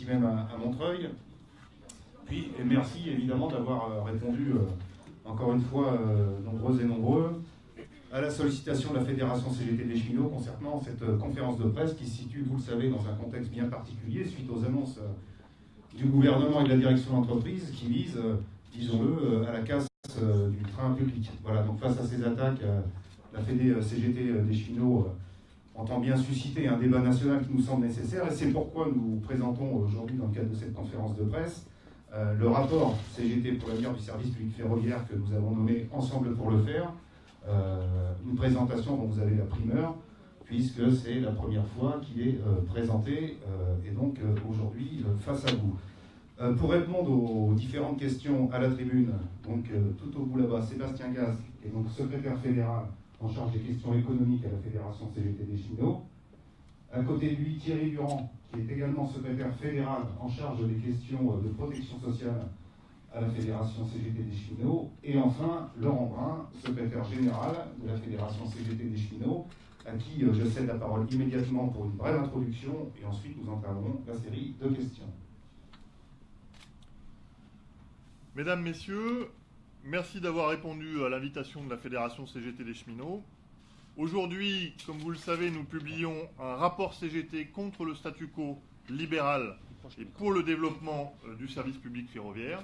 ici même à Montreuil. Puis, et merci évidemment d'avoir répondu encore une fois nombreuses et nombreux à la sollicitation de la Fédération CGT des cheminots concernant cette conférence de presse qui se situe, vous le savez, dans un contexte bien particulier suite aux annonces du gouvernement et de la direction d'entreprise qui visent, disons-le, à la casse du train public. Voilà, donc face à ces attaques, la Fédé CGT des cheminots entend bien susciter un débat national qui nous semble nécessaire, et c'est pourquoi nous présentons aujourd'hui, dans le cadre de cette conférence de presse, le rapport CGT pour l'avenir du service public ferroviaire que nous avons nommé Ensemble pour le faire, une présentation dont vous avez la primeur, puisque c'est la première fois qu'il est présenté, et donc aujourd'hui face à vous. Pour répondre aux différentes questions à la tribune, donc tout au bout là-bas, Sébastien Gaz, qui est donc secrétaire fédéral en charge des questions économiques à la Fédération CGT des cheminots. À côté de lui, Thierry Durand, qui est également secrétaire fédéral en charge des questions de protection sociale à la Fédération CGT des cheminots. Et enfin, Laurent Brun, secrétaire général de la Fédération CGT des cheminots, à qui je cède la parole immédiatement pour une brève introduction, et ensuite nous entamerons la série de questions. Mesdames, Messieurs, merci d'avoir répondu à l'invitation de la Fédération CGT des cheminots. Aujourd'hui, comme vous le savez, nous publions un rapport CGT contre le statu quo libéral et pour le développement du service public ferroviaire.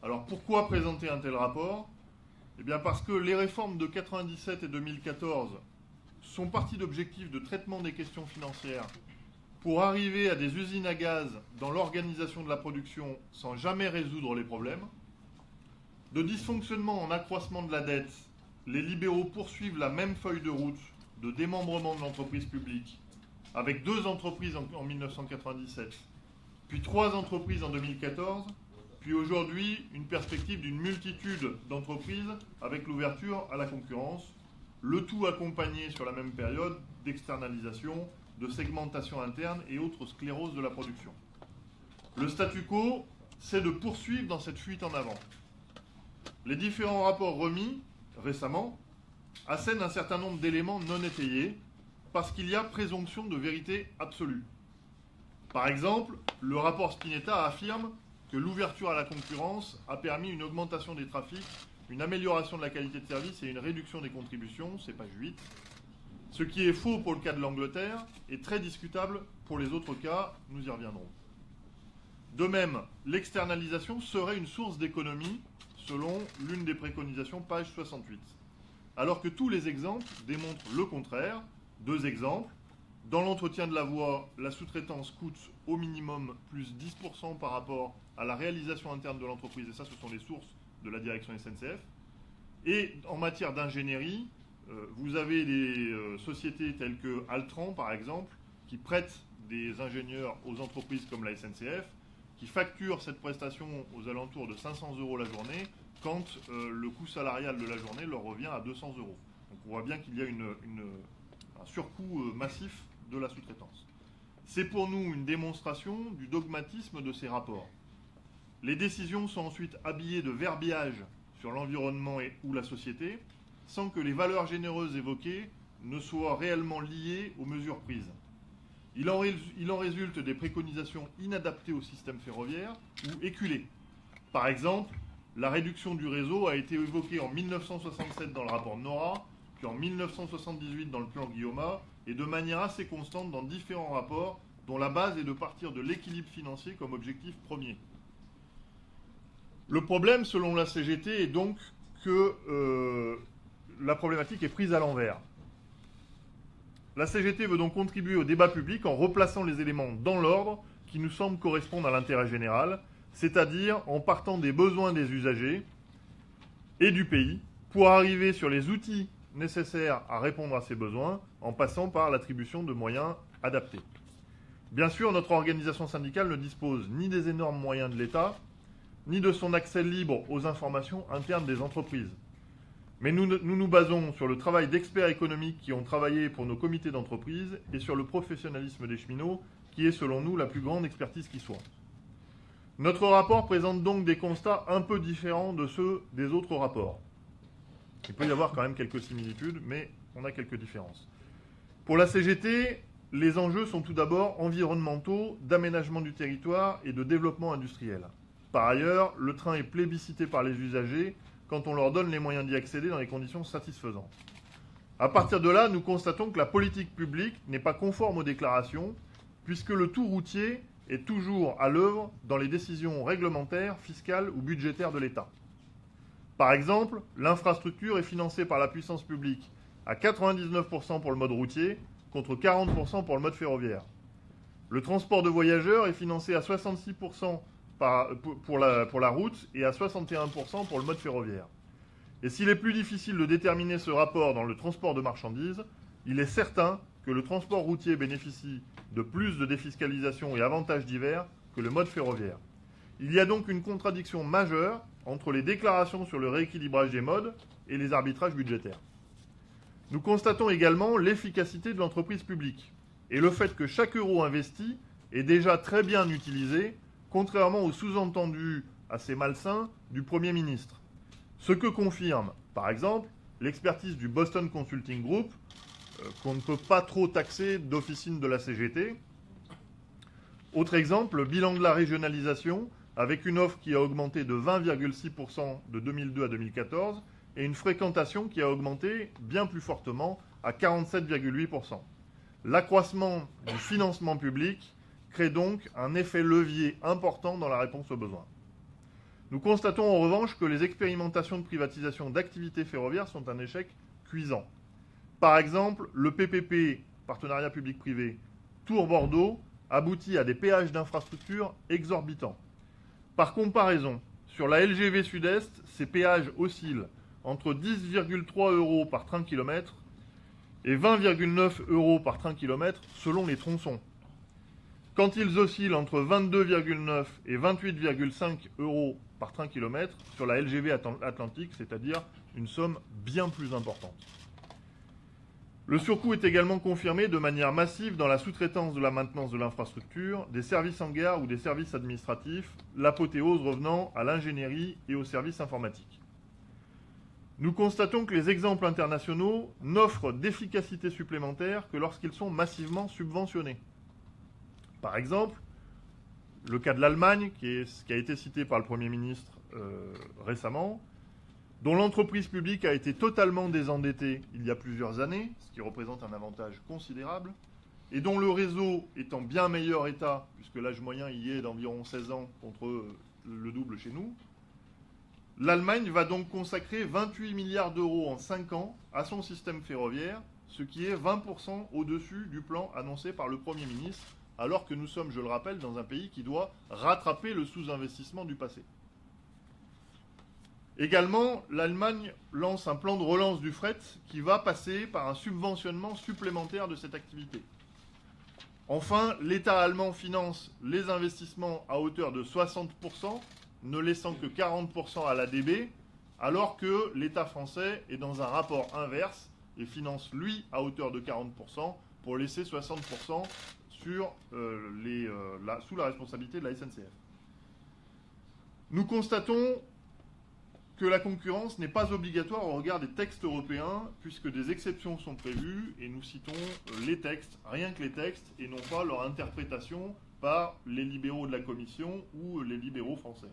Alors pourquoi présenter un tel rapport? Eh bien parce que les réformes de 1997 et 2014 sont parties d'objectifs de traitement des questions financières pour arriver à des usines à gaz dans l'organisation de la production sans jamais résoudre les problèmes. De dysfonctionnement en accroissement de la dette, les libéraux poursuivent la même feuille de route de démembrement de l'entreprise publique, avec 2 entreprises en 1997, puis 3 entreprises en 2014, puis aujourd'hui une perspective d'une multitude d'entreprises avec l'ouverture à la concurrence, le tout accompagné sur la même période d'externalisation, de segmentation interne et autres scléroses de la production. Le statu quo, c'est de poursuivre dans cette fuite en avant. Les différents rapports remis récemment assènent un certain nombre d'éléments non étayés parce qu'il y a présomption de vérité absolue. Par exemple, le rapport Spinetta affirme que l'ouverture à la concurrence a permis une augmentation des trafics, une amélioration de la qualité de service et une réduction des contributions, c'est page 8. Ce qui est faux pour le cas de l'Angleterre est très discutable pour les autres cas, nous y reviendrons. De même, l'externalisation serait une source d'économie selon l'une des préconisations, page 68. Alors que tous les exemples démontrent le contraire. 2 exemples. Dans l'entretien de la voie, la sous-traitance coûte au minimum plus 10% par rapport à la réalisation interne de l'entreprise, et ça, ce sont les sources de la direction SNCF. Et en matière d'ingénierie, vous avez des sociétés telles que Altran, par exemple, qui prêtent des ingénieurs aux entreprises comme la SNCF, qui facturent cette prestation aux alentours de 500 € la journée, quand le coût salarial de la journée leur revient à 200 €. Donc on voit bien qu'il y a un surcoût massif de la sous-traitance. C'est pour nous une démonstration du dogmatisme de ces rapports. Les décisions sont ensuite habillées de verbiage sur l'environnement ou la société, sans que les valeurs généreuses évoquées ne soient réellement liées aux mesures prises. Il en résulte des préconisations inadaptées au système ferroviaire ou éculées. Par exemple, la réduction du réseau a été évoquée en 1967 dans le rapport Nora, puis en 1978 dans le plan Guillaume, et de manière assez constante dans différents rapports, dont la base est de partir de l'équilibre financier comme objectif premier. Le problème, selon la CGT, est donc que la problématique est prise à l'envers. La CGT veut donc contribuer au débat public en replaçant les éléments dans l'ordre qui nous semble correspondre à l'intérêt général, c'est-à-dire en partant des besoins des usagers et du pays pour arriver sur les outils nécessaires à répondre à ces besoins en passant par l'attribution de moyens adaptés. Bien sûr, notre organisation syndicale ne dispose ni des énormes moyens de l'État, ni de son accès libre aux informations internes des entreprises. Mais nous nous basons sur le travail d'experts économiques qui ont travaillé pour nos comités d'entreprise et sur le professionnalisme des cheminots, qui est selon nous la plus grande expertise qui soit. Notre rapport présente donc des constats un peu différents de ceux des autres rapports. Il peut y avoir quand même quelques similitudes, mais on a quelques différences. Pour la CGT, les enjeux sont tout d'abord environnementaux, d'aménagement du territoire et de développement industriel. Par ailleurs, le train est plébiscité par les usagers quand on leur donne les moyens d'y accéder dans des conditions satisfaisantes. À partir de là, nous constatons que la politique publique n'est pas conforme aux déclarations, puisque le tout routier est toujours à l'œuvre dans les décisions réglementaires, fiscales ou budgétaires de l'État. Par exemple, l'infrastructure est financée par la puissance publique à 99% pour le mode routier, contre 40% pour le mode ferroviaire. Le transport de voyageurs est financé à 66% pour la route et à 61% pour le mode ferroviaire. Et s'il est plus difficile de déterminer ce rapport dans le transport de marchandises, il est certain que le transport routier bénéficie de plus de défiscalisation et avantages divers que le mode ferroviaire. Il y a donc une contradiction majeure entre les déclarations sur le rééquilibrage des modes et les arbitrages budgétaires. Nous constatons également l'efficacité de l'entreprise publique et le fait que chaque euro investi est déjà très bien utilisé, contrairement au sous-entendu assez malsain du Premier ministre. Ce que confirme, par exemple, l'expertise du Boston Consulting Group, qu'on ne peut pas trop taxer d'officine de la CGT. Autre exemple, le bilan de la régionalisation, avec une offre qui a augmenté de 20,6% de 2002 à 2014 et une fréquentation qui a augmenté bien plus fortement à 47,8%. L'accroissement du financement public crée donc un effet levier important dans la réponse aux besoins. Nous constatons en revanche que les expérimentations de privatisation d'activités ferroviaires sont un échec cuisant. Par exemple, le PPP, partenariat public-privé, Tours-Bordeaux, aboutit à des péages d'infrastructures exorbitants. Par comparaison, sur la LGV Sud-Est, ces péages oscillent entre 10,3 € par train-kilomètre et 20,9 € par train-kilomètre selon les tronçons. Quand ils oscillent entre 22,9 et 28,5 € par train-kilomètre sur la LGV Atlantique, c'est-à-dire une somme bien plus importante. Le surcoût est également confirmé de manière massive dans la sous-traitance de la maintenance de l'infrastructure, des services en gare ou des services administratifs, l'apothéose revenant à l'ingénierie et aux services informatiques. Nous constatons que les exemples internationaux n'offrent d'efficacité supplémentaire que lorsqu'ils sont massivement subventionnés. Par exemple, le cas de l'Allemagne, qui a été cité par le Premier ministre récemment, dont l'entreprise publique a été totalement désendettée il y a plusieurs années, ce qui représente un avantage considérable, et dont le réseau est en bien meilleur état, puisque l'âge moyen y est d'environ 16 ans contre le double chez nous. L'Allemagne va donc consacrer 28 milliards d'euros en 5 ans à son système ferroviaire, ce qui est 20% au-dessus du plan annoncé par le Premier ministre, alors que nous sommes, je le rappelle, dans un pays qui doit rattraper le sous-investissement du passé. Également, l'Allemagne lance un plan de relance du fret qui va passer par un subventionnement supplémentaire de cette activité. Enfin, l'État allemand finance les investissements à hauteur de 60%, ne laissant que 40% à l'ADB, alors que l'État français est dans un rapport inverse et finance, lui, à hauteur de 40%, pour laisser 60% sous la responsabilité de la SNCF. Nous constatons que la concurrence n'est pas obligatoire au regard des textes européens, puisque des exceptions sont prévues, et nous citons les textes, rien que les textes, et non pas leur interprétation par les libéraux de la Commission ou les libéraux français.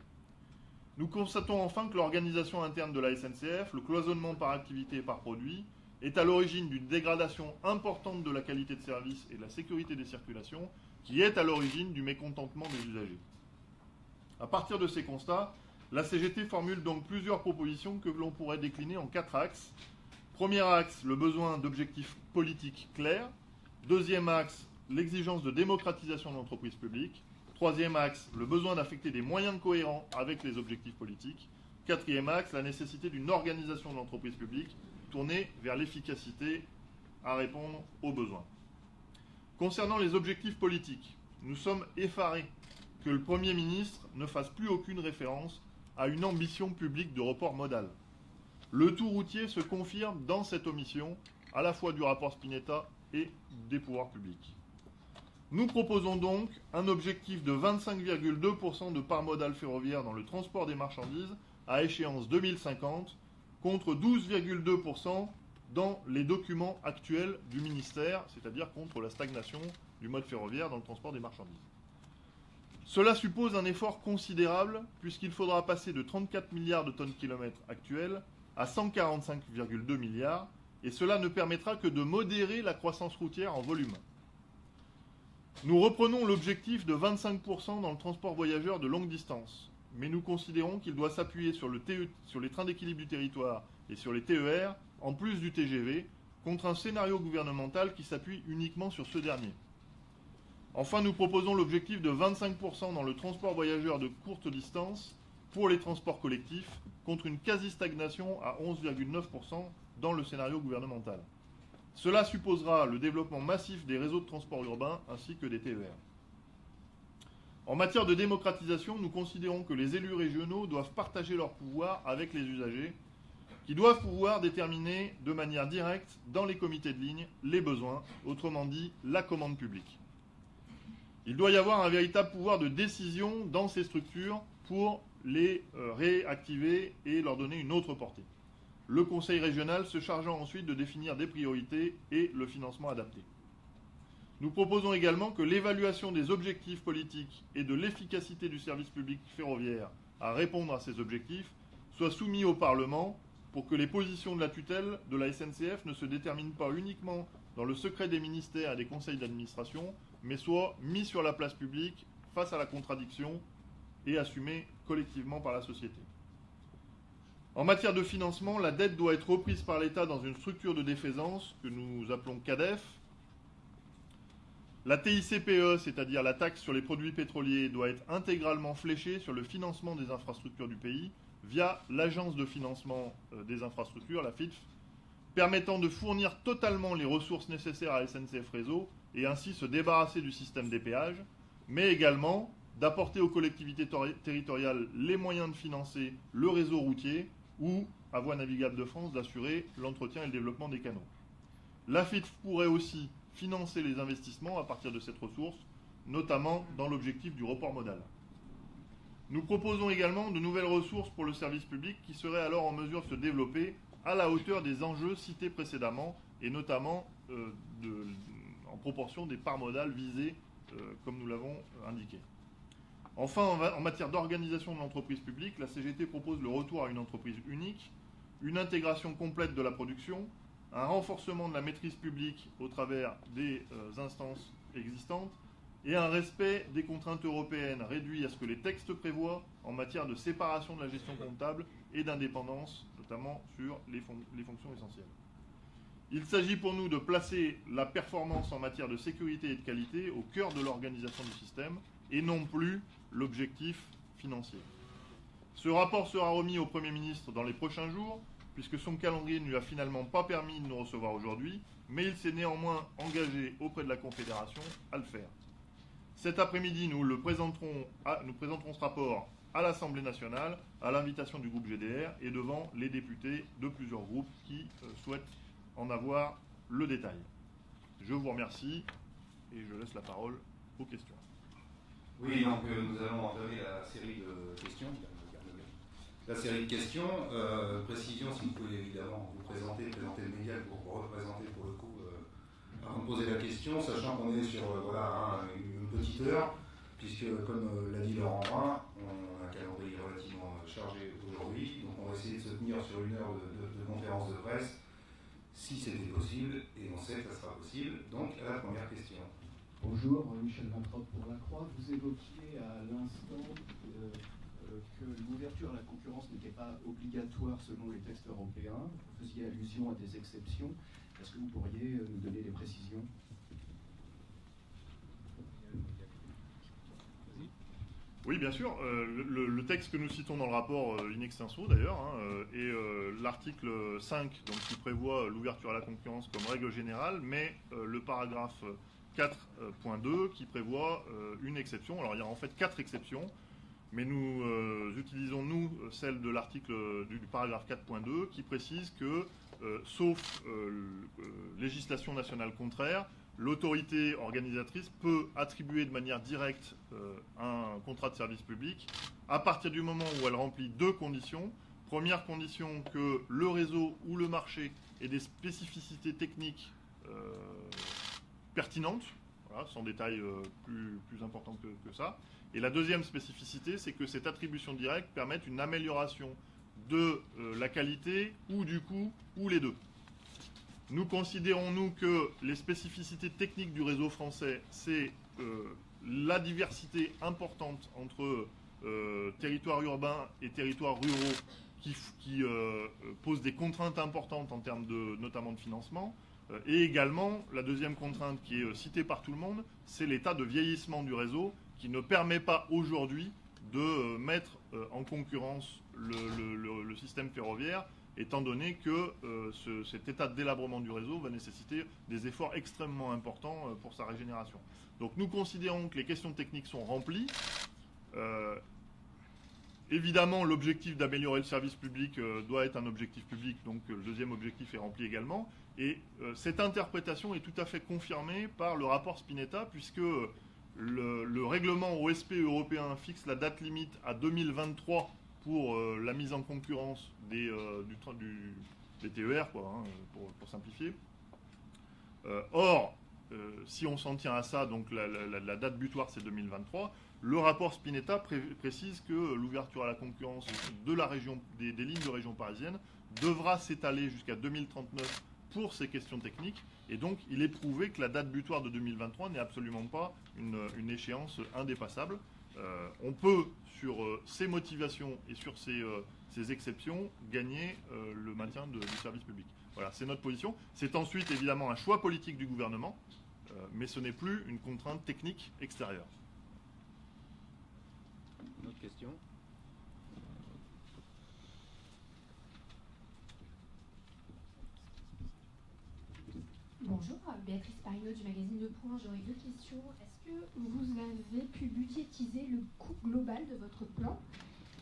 Nous constatons enfin que l'organisation interne de la SNCF, le cloisonnement par activité et par produit, est à l'origine d'une dégradation importante de la qualité de service et de la sécurité des circulations, qui est à l'origine du mécontentement des usagers. À partir de ces constats, la CGT formule donc plusieurs propositions que l'on pourrait décliner en 4 axes. Premier axe, le besoin d'objectifs politiques clairs. Deuxième axe, l'exigence de démocratisation de l'entreprise publique. Troisième axe, le besoin d'affecter des moyens cohérents avec les objectifs politiques. Quatrième axe, la nécessité d'une organisation de l'entreprise publique tournée vers l'efficacité à répondre aux besoins. Concernant les objectifs politiques, nous sommes effarés que le Premier ministre ne fasse plus aucune référence à une ambition publique de report modal. Le tout routier se confirme dans cette omission, à la fois du rapport Spinetta et des pouvoirs publics. Nous proposons donc un objectif de 25,2% de part modale ferroviaire dans le transport des marchandises à échéance 2050, contre 12,2% dans les documents actuels du ministère, c'est-à-dire contre la stagnation du mode ferroviaire dans le transport des marchandises. Cela suppose un effort considérable puisqu'il faudra passer de 34 milliards de tonnes-kilomètres actuels à 145,2 milliards et cela ne permettra que de modérer la croissance routière en volume. Nous reprenons l'objectif de 25% dans le transport voyageur de longue distance, mais nous considérons qu'il doit s'appuyer sur les trains d'équilibre du territoire et sur les TER, en plus du TGV, contre un scénario gouvernemental qui s'appuie uniquement sur ce dernier. Enfin, nous proposons l'objectif de 25% dans le transport voyageur de courte distance pour les transports collectifs, contre une quasi-stagnation à 11,9% dans le scénario gouvernemental. Cela supposera le développement massif des réseaux de transport urbain ainsi que des TER. En matière de démocratisation, nous considérons que les élus régionaux doivent partager leur pouvoir avec les usagers, qui doivent pouvoir déterminer de manière directe dans les comités de ligne les besoins, autrement dit la commande publique. Il doit y avoir un véritable pouvoir de décision dans ces structures pour les réactiver et leur donner une autre portée. Le conseil régional se chargeant ensuite de définir des priorités et le financement adapté. Nous proposons également que l'évaluation des objectifs politiques et de l'efficacité du service public ferroviaire à répondre à ces objectifs soit soumise au Parlement pour que les positions de la tutelle de la SNCF ne se déterminent pas uniquement dans le secret des ministères et des conseils d'administration, mais soient mises sur la place publique face à la contradiction et assumées collectivement par la société. En matière de financement, la dette doit être reprise par l'État dans une structure de défaisance que nous appelons CADEF. La TICPE, c'est-à-dire la taxe sur les produits pétroliers, doit être intégralement fléchée sur le financement des infrastructures du pays via l'Agence de financement des infrastructures, la FIDF, permettant de fournir totalement les ressources nécessaires à SNCF Réseau et ainsi se débarrasser du système des péages, mais également d'apporter aux collectivités territoriales les moyens de financer le réseau routier ou, à Voies navigables de France, d'assurer l'entretien et le développement des canaux. La FIDF pourrait aussi financer les investissements à partir de cette ressource, notamment dans l'objectif du report modal. Nous proposons également de nouvelles ressources pour le service public qui seraient alors en mesure de se développer à la hauteur des enjeux cités précédemment et notamment en proportion des parts modales visées comme nous l'avons indiqué. Enfin, en matière d'organisation de l'entreprise publique, la CGT propose le retour à une entreprise unique, une intégration complète de la production, un renforcement de la maîtrise publique au travers des instances existantes et un respect des contraintes européennes réduit à ce que les textes prévoient en matière de séparation de la gestion comptable et d'indépendance, notamment sur les fonctions essentielles. Il s'agit pour nous de placer la performance en matière de sécurité et de qualité au cœur de l'organisation du système et non plus l'objectif financier. Ce rapport sera remis au Premier ministre dans les prochains jours, puisque son calendrier ne lui a finalement pas permis de nous recevoir aujourd'hui, mais il s'est néanmoins engagé auprès de la Confédération à le faire. Cet après-midi, nous présenterons ce rapport à l'Assemblée nationale, à l'invitation du groupe GDR et devant les députés de plusieurs groupes qui souhaitent en avoir le détail. Je vous remercie et je laisse la parole aux questions. Oui, donc nous allons entamer la série de questions. Précision, si vous pouvez évidemment vous présenter le média pour représenter pour le coup, avant de poser la question, sachant qu'on est sur une petite heure, puisque comme l'a dit Laurent Brun, on a un calendrier relativement chargé aujourd'hui, donc on va essayer de se tenir sur une heure de conférence de presse, si c'était possible, et on sait que ça sera possible. Donc à la première question. Bonjour, Michel Vintrop pour La Croix. Vous évoquiez à l'instant que l'ouverture à la concurrence n'était pas obligatoire selon les textes européens. Vous faisiez allusion à des exceptions. Est-ce que vous pourriez nous donner des précisions ? Oui, bien sûr. Le texte que nous citons dans le rapport in extenso d'ailleurs, est l'article 5 donc, qui prévoit l'ouverture à la concurrence comme règle générale, mais le paragraphe 4.2 qui prévoit une exception. Alors il y a en fait 4 exceptions, mais nous utilisons celle de l'article du paragraphe 4.2 qui précise que, sauf législation nationale contraire, l'autorité organisatrice peut attribuer de manière directe un contrat de service public à partir du moment où elle remplit 2 conditions. Première condition, que le réseau ou le marché ait des spécificités techniques pertinentes, voilà, sans détail plus important que ça. Et la deuxième spécificité, c'est que cette attribution directe permette une amélioration de la qualité ou du coût, ou les deux. Nous considérons, nous, que les spécificités techniques du réseau français, c'est la diversité importante entre territoires urbains et territoires ruraux qui posent des contraintes importantes en termes notamment de financement. Et également, la deuxième contrainte qui est citée par tout le monde, c'est l'état de vieillissement du réseau qui ne permet pas aujourd'hui de mettre en concurrence le système ferroviaire, étant donné que cet état de délabrement du réseau va nécessiter des efforts extrêmement importants pour sa régénération. Donc nous considérons que les questions techniques sont remplies. Évidemment, l'objectif d'améliorer le service public doit être un objectif public, donc le deuxième objectif est rempli également. Et cette interprétation est tout à fait confirmée par le rapport Spinetta, puisque le règlement OSP européen fixe la date limite à 2023 pour la mise en concurrence des TER, quoi, hein, pour simplifier. Or, si on s'en tient à ça, donc la date butoir c'est 2023, le rapport Spinetta précise que l'ouverture à la concurrence de la région, des lignes de région parisienne devra s'étaler jusqu'à 2039 pour ces questions techniques. Et donc, il est prouvé que la date butoir de 2023 n'est absolument pas une échéance indépassable. On peut, sur ces motivations et sur ces exceptions, gagner le maintien du service public. Voilà, c'est notre position. C'est ensuite, évidemment, un choix politique du gouvernement, mais ce n'est plus une contrainte technique extérieure. Une autre question ? Bonjour, Béatrice Parino du magazine Le Point. J'aurais deux questions. Est-ce que vous avez pu budgétiser le coût global de votre plan?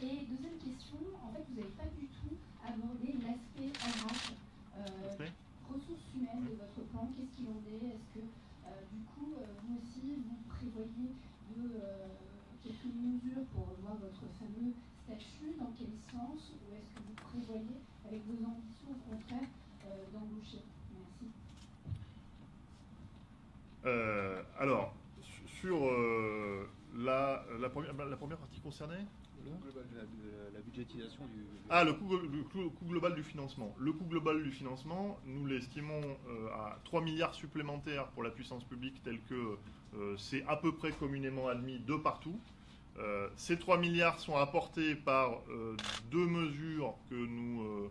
Et deuxième question, en fait, vous n'avez pas du tout abordé l'aspect RH, ressources humaines de votre plan. Qu'est-ce qu'il en est? Est-ce que, du coup, vous aussi, vous prévoyez quelques mesures pour revoir votre fameux statut? Dans quel sens? Ou est-ce que vous prévoyez, avec vos ambitions, au contraire, d'embaucher? Merci. Alors, sur la première partie concernée la budgétisation du... Ah, le coût global du financement. Le coût global du financement, nous l'estimons à 3 milliards supplémentaires pour la puissance publique, tel que c'est à peu près communément admis de partout. Ces 3 milliards sont apportés par deux mesures que nous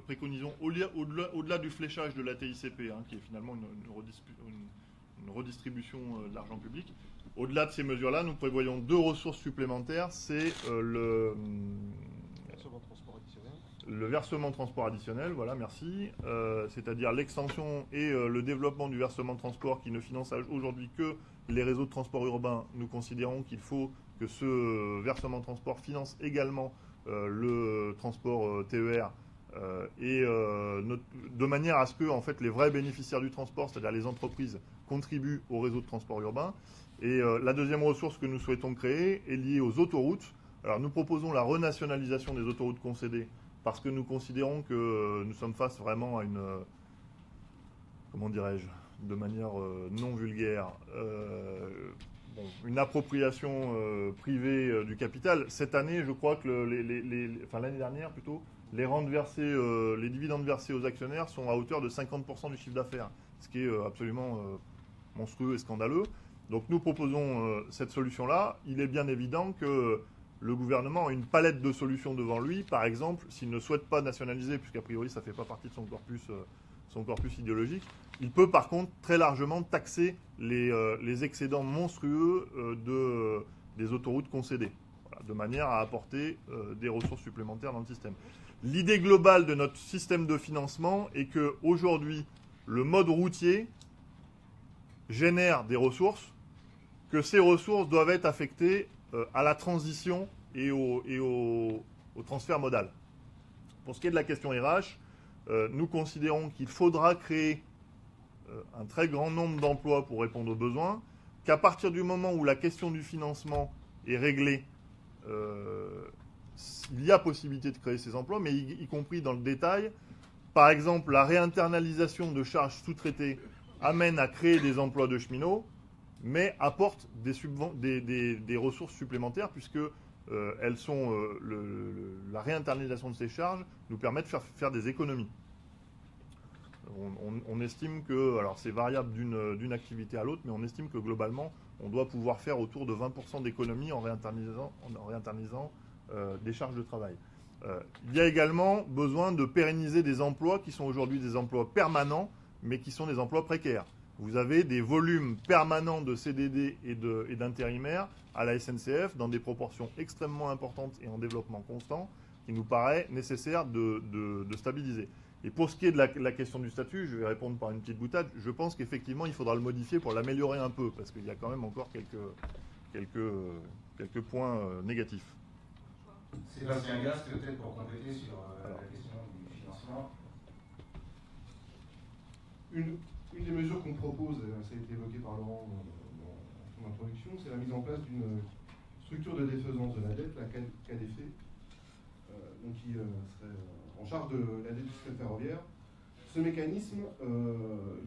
préconisons au-delà du fléchage de la TICP, hein, qui est finalement une redistribution de l'argent public. Au-delà de ces mesures-là, nous prévoyons deux ressources supplémentaires. C'est le versement transport additionnel, voilà, merci. C'est-à-dire l'extension et le développement du versement transport qui ne finance aujourd'hui que les réseaux de transport urbain. Nous considérons qu'il faut que ce versement transport finance également le transport TER de manière à ce que en fait, les vrais bénéficiaires du transport, c'est-à-dire les entreprises, contribuent au réseau de transport urbain. Et la deuxième ressource que nous souhaitons créer est liée aux autoroutes. Alors nous proposons la renationalisation des autoroutes concédées parce que nous considérons que nous sommes face vraiment à une, comment dirais-je, de manière non vulgaire, une appropriation privée du capital. Cette année, je crois que l'année dernière plutôt, les dividendes versés aux actionnaires sont à hauteur de 50% du chiffre d'affaires, ce qui est absolument monstrueux et scandaleux. Donc nous proposons cette solution-là. Il est bien évident que le gouvernement a une palette de solutions devant lui. Par exemple, s'il ne souhaite pas nationaliser, puisqu'a priori ça ne fait pas partie de son corpus idéologique, il peut par contre très largement taxer les excédents monstrueux des autoroutes concédées, voilà, de manière à apporter des ressources supplémentaires dans le système. L'idée globale de notre système de financement est qu'aujourd'hui, le mode routier génère des ressources, que ces ressources doivent être affectées à la transition et au transfert modal. Pour ce qui est de la question RH, nous considérons qu'il faudra créer un très grand nombre d'emplois pour répondre aux besoins, qu'à partir du moment où la question du financement est réglée, il y a possibilité de créer ces emplois, mais y compris dans le détail. Par exemple, la réinternalisation de charges sous-traitées amène à créer des emplois de cheminots, mais apporte des ressources supplémentaires, puisque elles sont, la réinternalisation de ces charges nous permet de faire des économies. On estime que, alors c'est variable d'une activité à l'autre, mais on estime que globalement, on doit pouvoir faire autour de 20% d'économies en réinternalisant des charges de travail. Il y a également besoin de pérenniser des emplois qui sont aujourd'hui des emplois permanents, mais qui sont des emplois précaires. Vous avez des volumes permanents de CDD et d'intérimaires à la SNCF dans des proportions extrêmement importantes et en développement constant, qui nous paraît nécessaire de stabiliser. Et pour ce qui est de la question du statut, je vais répondre par une petite boutade. Je pense qu'effectivement, il faudra le modifier pour l'améliorer un peu, parce qu'il y a quand même encore quelques points négatifs. Sébastien Gast, peut-être pour compléter sur la question du financement. Une des mesures qu'on propose, ça a été évoqué par Laurent dans son introduction, c'est la mise en place d'une structure de défaisance de la dette, la KDF, donc qui serait en charge de la dette du système ferroviaire. Ce mécanisme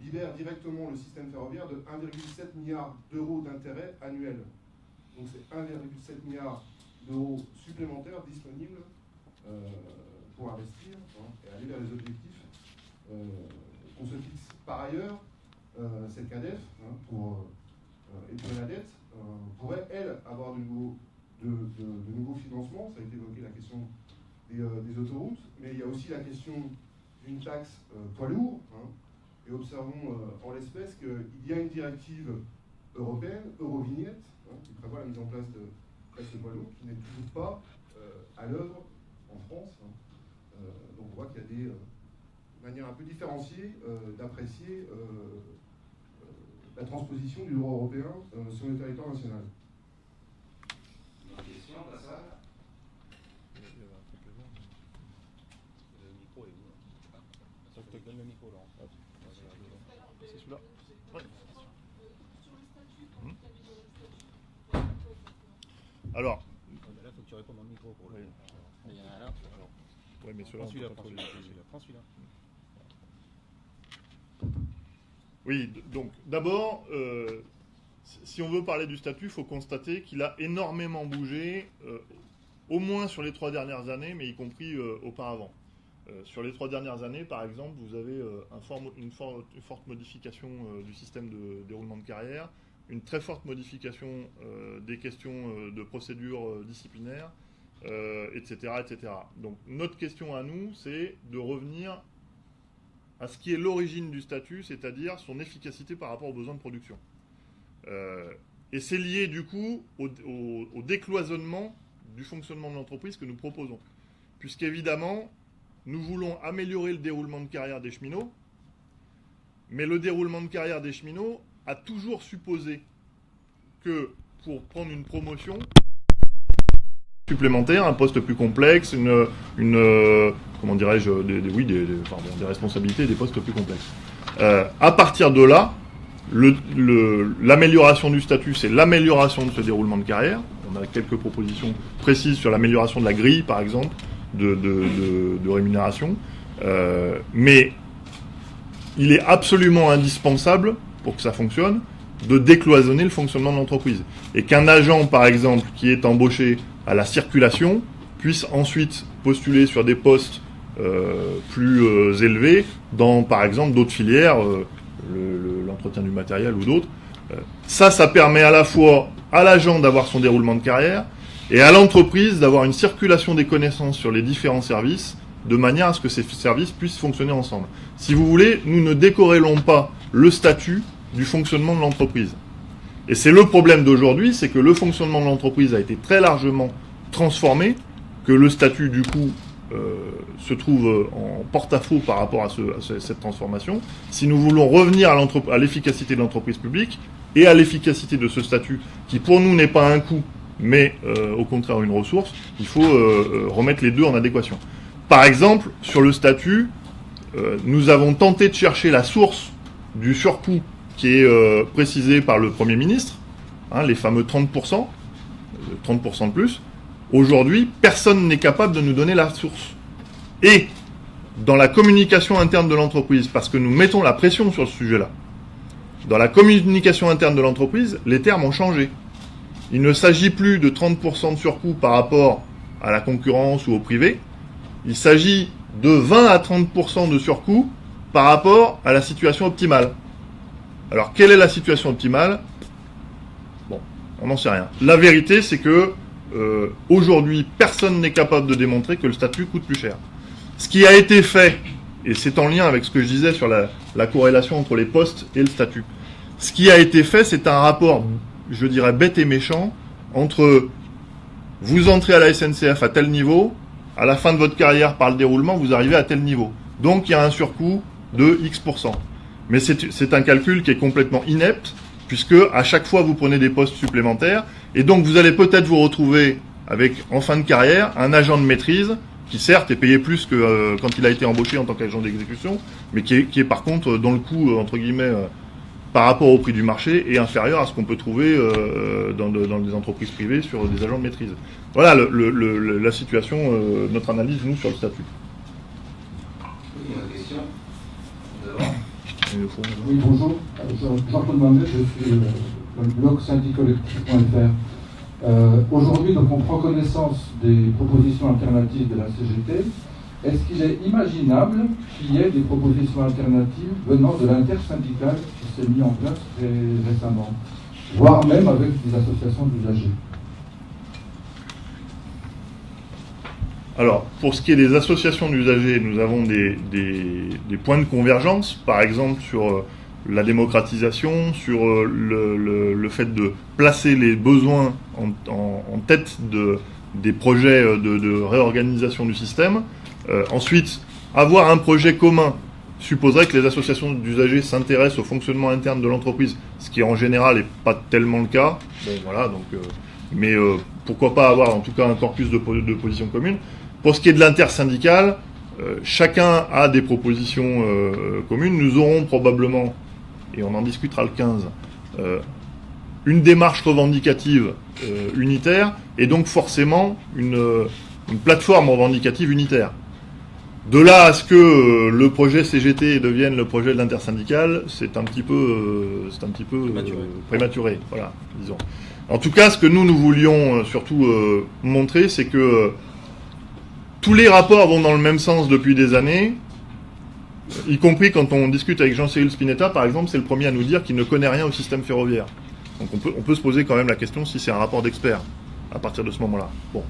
libère directement le système ferroviaire de 1,7 milliard d'euros d'intérêts annuels. Donc c'est 1,7 milliard d'euros supplémentaires disponibles pour investir et aller vers les objectifs qu'on se fixe. Par ailleurs, cette CADEF, pour épurer la dette, pourrait, elle, avoir de nouveaux financements. Ça a été évoqué la question des autoroutes, mais il y a aussi la question d'une taxe poids lourd. Et observons en l'espèce qu'il y a une directive européenne, Eurovignette, qui prévoit la mise en place de taxe poids lourd, qui n'est toujours pas à l'œuvre en France. Donc on voit qu'il y a des manières un peu différenciées d'apprécier la transposition du droit européen sur le territoire national. Une question dans la salle? Le micro est où? Je te donne le micro, Laurent. C'est celui-là. Ouais. Alors. Là, il faut que tu répondes dans le micro pour le. Oui. Il y en a là. Oui, mais celui-là, Prends celui-là. Oui, donc d'abord, si on veut parler du statut, il faut constater qu'il a énormément bougé, au moins sur les 3 dernières années, mais y compris auparavant. Sur les 3 dernières années, par exemple, vous avez une forte modification du système de déroulement de carrière, une très forte modification des questions de procédure disciplinaire, etc., etc. Donc notre question à nous, c'est de revenir à ce qui est l'origine du statut, c'est-à-dire son efficacité par rapport aux besoins de production. Et c'est lié du coup au décloisonnement du fonctionnement de l'entreprise que nous proposons. Puisqu'évidemment, nous voulons améliorer le déroulement de carrière des cheminots, mais le déroulement de carrière des cheminots a toujours supposé que pour prendre une promotion supplémentaire, un poste plus complexe, comment dirais-je, des responsabilités, des postes plus complexes. À partir de là, l'amélioration du statut, c'est l'amélioration de ce déroulement de carrière. On a quelques propositions précises sur l'amélioration de la grille, par exemple, de rémunération. Mais il est absolument indispensable, pour que ça fonctionne, de décloisonner le fonctionnement de l'entreprise. Et qu'un agent, par exemple, qui est embauché à la circulation, puisse ensuite postuler sur des postes plus élevés dans, par exemple, d'autres filières, l'entretien du matériel ou d'autres. Ça permet à la fois à l'agent d'avoir son déroulement de carrière et à l'entreprise d'avoir une circulation des connaissances sur les différents services de manière à ce que ces services puissent fonctionner ensemble. Si vous voulez, nous ne décorrélons pas le statut du fonctionnement de l'entreprise. Et c'est le problème d'aujourd'hui, c'est que le fonctionnement de l'entreprise a été très largement transformé, que le statut du coup se trouve en porte-à-faux par rapport à cette transformation. Si nous voulons revenir à l'efficacité de l'entreprise publique et à l'efficacité de ce statut, qui pour nous n'est pas un coût, mais au contraire une ressource, il faut remettre les deux en adéquation. Par exemple, sur le statut, nous avons tenté de chercher la source du surcoût qui est précisé par le Premier ministre, les fameux 30%, 30% de plus. Aujourd'hui, personne n'est capable de nous donner la source. Et dans la communication interne de l'entreprise, parce que nous mettons la pression sur ce sujet-là, dans la communication interne de l'entreprise, les termes ont changé. Il ne s'agit plus de 30% de surcoût par rapport à la concurrence ou au privé. Il s'agit de 20 à 30% de surcoût par rapport à la situation optimale. Alors, quelle est la situation optimale ? Bon, on n'en sait rien. La vérité, c'est que aujourd'hui, personne n'est capable de démontrer que le statut coûte plus cher. Ce qui a été fait, et c'est en lien avec ce que je disais sur la corrélation entre les postes et le statut, ce qui a été fait, c'est un rapport, je dirais, bête et méchant, entre vous entrez à la SNCF à tel niveau, à la fin de votre carrière, par le déroulement, vous arrivez à tel niveau. Donc, il y a un surcoût de X%. Mais c'est un calcul qui est complètement inepte, puisque à chaque fois, vous prenez des postes supplémentaires, et donc vous allez peut-être vous retrouver avec, en fin de carrière, un agent de maîtrise qui certes est payé plus que quand il a été embauché en tant qu'agent d'exécution, mais qui est par contre dans le coût, entre guillemets, par rapport au prix du marché, est inférieur à ce qu'on peut trouver dans des entreprises privées sur des agents de maîtrise. Voilà la situation, notre analyse, nous, sur le statut. Oui, il y a une question. Devant. Oui, bonjour. Jean-Claude Mandet, je suis le blog syndicollectif.fr. Aujourd'hui, donc, on prend connaissance des propositions alternatives de la CGT. Est-ce qu'il est imaginable qu'il y ait des propositions alternatives venant de l'intersyndicale qui s'est mis en place très récemment, voire même avec des associations d'usagers? Alors, pour ce qui est des associations d'usagers, nous avons des points de convergence, par exemple sur la démocratisation, sur le fait de placer les besoins en tête des projets de réorganisation du système. Ensuite, avoir un projet commun supposerait que les associations d'usagers s'intéressent au fonctionnement interne de l'entreprise, ce qui en général n'est pas tellement le cas. Bon, voilà, donc, mais pourquoi pas avoir en tout cas un corpus de positions communes. Pour ce qui est de l'intersyndicale, chacun a des propositions communes. Nous aurons probablement, et on en discutera le 15, une démarche revendicative unitaire et donc forcément une plateforme revendicative unitaire. De là à ce que le projet CGT devienne le projet de l'intersyndicale, c'est un petit peu prématuré, voilà, disons. En tout cas, ce que nous voulions surtout montrer, c'est que tous les rapports vont dans le même sens depuis des années, y compris quand on discute avec Jean-Cyril Spinetta, par exemple, c'est le premier à nous dire qu'il ne connaît rien au système ferroviaire. Donc on peut se poser quand même la question si c'est un rapport d'expert à partir de ce moment-là. Bon.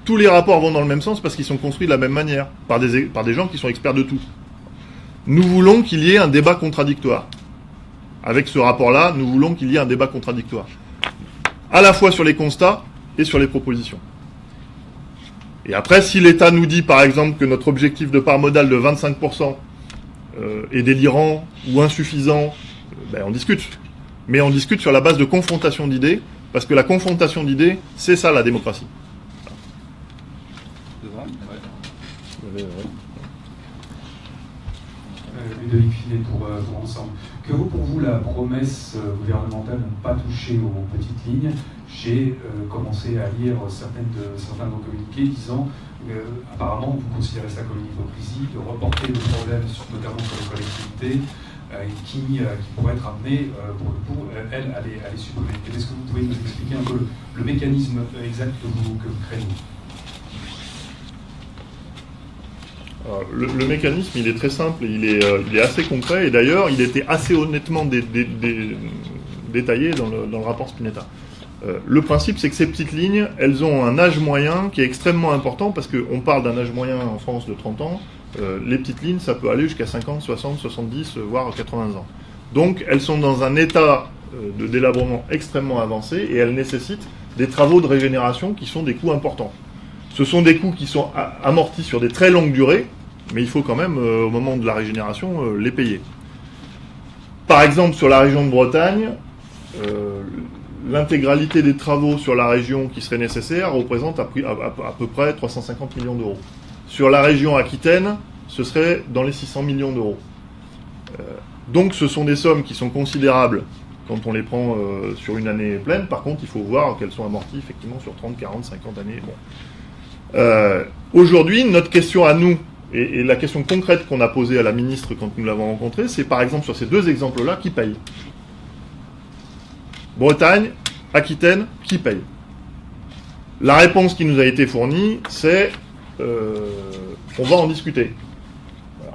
Tous les rapports vont dans le même sens parce qu'ils sont construits de la même manière, par des gens qui sont experts de tout. Nous voulons qu'il y ait un débat contradictoire. Avec ce rapport-là, nous voulons qu'il y ait un débat contradictoire. À la fois sur les constats et sur les propositions. Et après, si l'État nous dit, par exemple, que notre objectif de part modale de 25% est délirant ou insuffisant, ben on discute. Mais on discute sur la base de confrontation d'idées, parce que la confrontation d'idées, c'est ça la démocratie. Ludovic Filet pour Ensemble. Que vaut pour vous la promesse gouvernementale de ne pas toucher aux petites lignes? J'ai commencé à lire certains de vos communiqués disant apparemment vous considérez ça comme une hypocrisie de reporter le problème notamment sur les collectivités qui pourraient être amenées pour le coup elles à les supprimer. Est-ce que vous pouvez nous expliquer un peu le mécanisme exact que vous créez? Alors, le mécanisme, il est très simple, il est assez concret, et d'ailleurs, il était assez honnêtement détaillé dans le rapport Spinetta. Le principe, c'est que ces petites lignes, elles ont un âge moyen qui est extrêmement important, parce qu'on parle d'un âge moyen en France de 30 ans, les petites lignes, ça peut aller jusqu'à 50, 60, 70, voire 80 ans. Donc, elles sont dans un état de délabrement extrêmement avancé, et elles nécessitent des travaux de régénération qui sont des coûts importants. Ce sont des coûts qui sont amortis sur des très longues durées, mais il faut quand même, au moment de la régénération, les payer. Par exemple, sur la région de Bretagne, l'intégralité des travaux sur la région qui seraient nécessaires représente à peu près 350 millions d'euros. Sur la région Aquitaine, ce serait dans les 600 millions d'euros. Donc ce sont des sommes qui sont considérables quand on les prend sur une année pleine. Par contre, il faut voir qu'elles sont amorties effectivement sur 30, 40, 50 années. Bon. Aujourd'hui, notre question à nous, et la question concrète qu'on a posée à la ministre quand nous l'avons rencontrée, c'est par exemple sur ces deux exemples-là, qui paye? Bretagne, Aquitaine, qui paye? La réponse qui nous a été fournie, c'est on va en discuter. Voilà.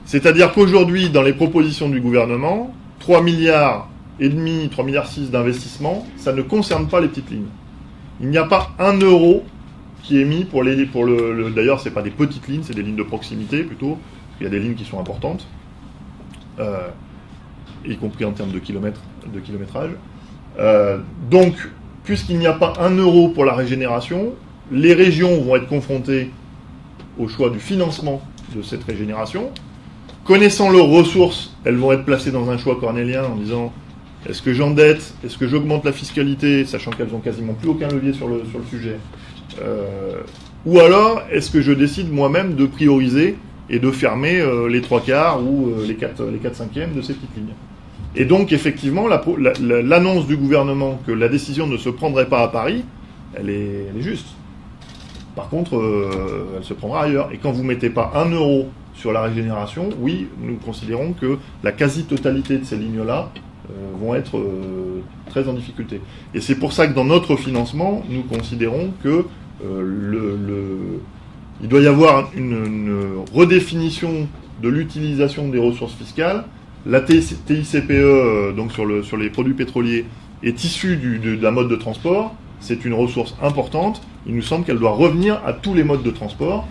C'est-à-dire qu'aujourd'hui, dans les propositions du gouvernement, 3,5 milliards, 3,6 milliards d'investissement, ça ne concerne pas les petites lignes. Il n'y a pas 1 euro qui est mis pour d'ailleurs, ce n'est pas des petites lignes, c'est des lignes de proximité plutôt. Il y a des lignes qui sont importantes, y compris en termes de kilométrage. Donc, puisqu'il n'y a pas 1 euro pour la régénération, les régions vont être confrontées au choix du financement de cette régénération. Connaissant leurs ressources, elles vont être placées dans un choix cornélien en disant est-ce que j'endette, est-ce que j'augmente la fiscalité, sachant qu'elles n'ont quasiment plus aucun levier sur le sujet, ou alors est-ce que je décide moi-même de prioriser et de fermer les 3/4 ou les 4/5 de ces petites lignes. Et donc effectivement l'annonce du gouvernement que la décision ne se prendrait pas à Paris, elle est juste. Par contre, elle se prendra ailleurs. Et quand vous ne mettez pas 1 euro sur la régénération, oui, nous considérons que la quasi-totalité de ces lignes-là vont être très en difficulté. Et c'est pour ça que dans notre financement, nous considérons que il doit y avoir une redéfinition de l'utilisation des ressources fiscales. La TICPE, donc sur les produits pétroliers, est issue de la mode de transport. C'est une ressource importante. Il nous semble qu'elle doit revenir à tous les modes de transport.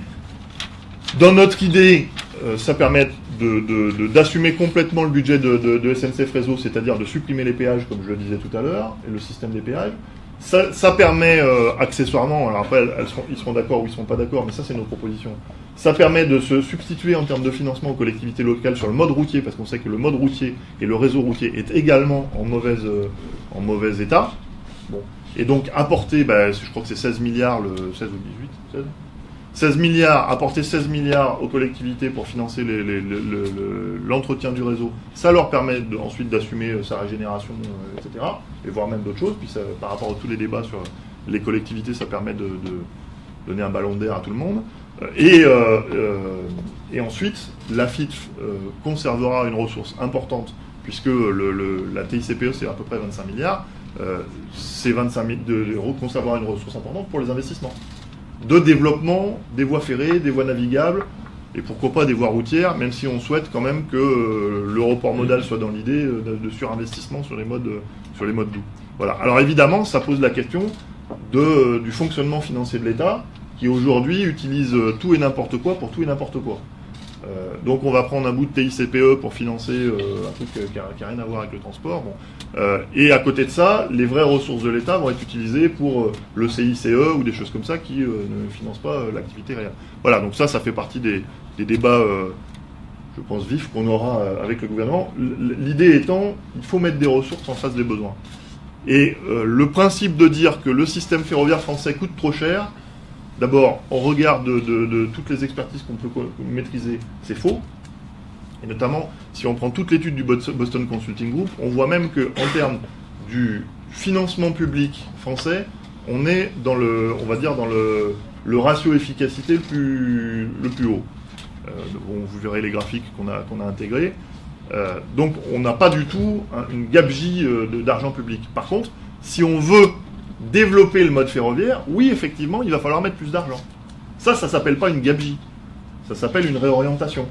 Dans notre idée, ça permet d'assumer complètement le budget de SNCF Réseau, c'est-à-dire de supprimer les péages, comme je le disais tout à l'heure, et le système des péages. Ça permet accessoirement, alors après ils seront d'accord ou ils ne seront pas d'accord, mais ça c'est nos propositions. Ça permet de se substituer en termes de financement aux collectivités locales sur le mode routier, parce qu'on sait que le mode routier et le réseau routier est également en mauvais état. Bon. Et donc apporter, je crois que c'est 16 milliards, 16 ou 18, 16 milliards, apporter 16 milliards aux collectivités pour financer l'entretien du réseau, ça leur permet ensuite d'assumer sa régénération, etc. Et voire même d'autres choses. Puis ça, par rapport à tous les débats sur les collectivités, ça permet de donner un ballon d'air à tout le monde. Et ensuite, l'AFITF conservera une ressource importante, puisque la TICPE, c'est à peu près 25 milliards. Ces 25 euros conservera une ressource importante pour les investissements de développement des voies ferrées, des voies navigables, et pourquoi pas des voies routières, même si on souhaite quand même que le report modal soit dans l'idée de surinvestissement sur les modes doux. Voilà. Alors évidemment, ça pose la question du fonctionnement financier de l'État, qui aujourd'hui utilise tout et n'importe quoi pour tout et n'importe quoi. Donc on va prendre un bout de TICPE pour financer un truc qui n'a rien à voir avec le transport. Bon. Et à côté de ça, les vraies ressources de l'État vont être utilisées pour le CICE ou des choses comme ça qui ne financent pas l'activité réelle. Voilà, donc ça fait partie des débats, je pense, vifs qu'on aura avec le gouvernement. L'idée étant, il faut mettre des ressources en face des besoins. Et le principe de dire que le système ferroviaire français coûte trop cher, d'abord, au regard de toutes les expertises qu'on peut maîtriser, c'est faux. Et notamment, si on prend toute l'étude du Boston Consulting Group, on voit même qu'en termes du financement public français, on est dans le ratio efficacité le plus haut. Vous verrez les graphiques qu'on a intégrés. Donc, on n'a pas du tout une gabegie d'argent public. Par contre, si on veut développer le mode ferroviaire, oui, effectivement, il va falloir mettre plus d'argent. Ça s'appelle pas une gabegie. Ça s'appelle une réorientation.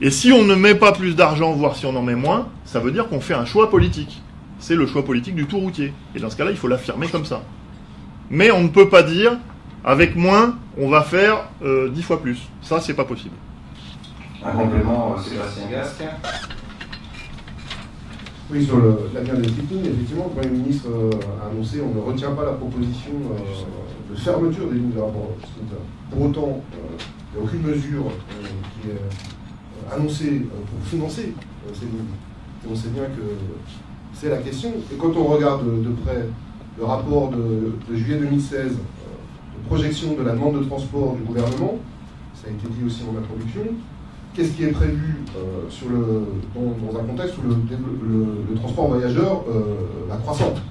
Et si on ne met pas plus d'argent, voire si on en met moins, ça veut dire qu'on fait un choix politique. C'est le choix politique du tout routier. Et dans ce cas-là, il faut l'affirmer comme ça. Mais on ne peut pas dire, avec moins, on va faire 10 fois plus. Ça, c'est pas possible. Un complément, Sébastien Gasque. Oui, sur l'avenir des petites lignes, effectivement, le Premier ministre a annoncé on ne retient pas la proposition de fermeture des lignes de rapport. Pour autant, il n'y a aucune mesure qui est annoncée pour financer ces lignes. Et on sait bien que c'est la question. Et quand on regarde de près le rapport de juillet 2016, de projection de la demande de transport du gouvernement, ça a été dit aussi en introduction, qu'est-ce qui est prévu dans un contexte où le transport voyageur va croissant, hein.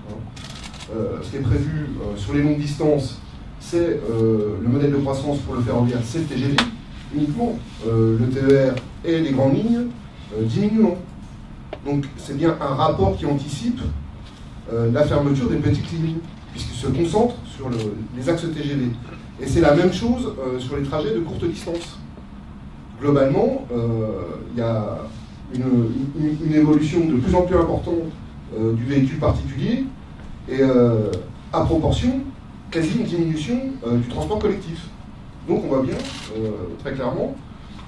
Ce qui est prévu sur les longues distances, c'est le modèle de croissance pour le ferroviaire, c'est le TGV uniquement. Le TER et les grandes lignes diminuant. Donc c'est bien un rapport qui anticipe la fermeture des petites lignes, puisqu'il se concentre sur les axes TGV. Et c'est la même chose sur les trajets de courte distance. Globalement, il y a une évolution de plus en plus importante du véhicule particulier et à proportion, quasi une diminution du transport collectif. Donc on voit bien très clairement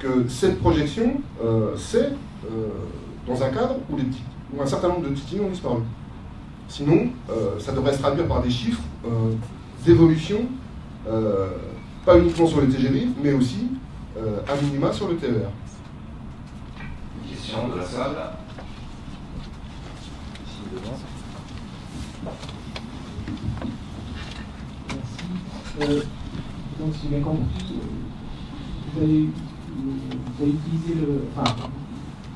que cette projection, c'est dans un cadre où un certain nombre de petites lignes ont disparu. Sinon, ça devrait se traduire par des chiffres d'évolution, pas uniquement sur le TGV, mais aussi à minima sur le TER. Une question de la salle. Ici devant. Merci. Donc, si j'ai bien compris, vous avez utilisé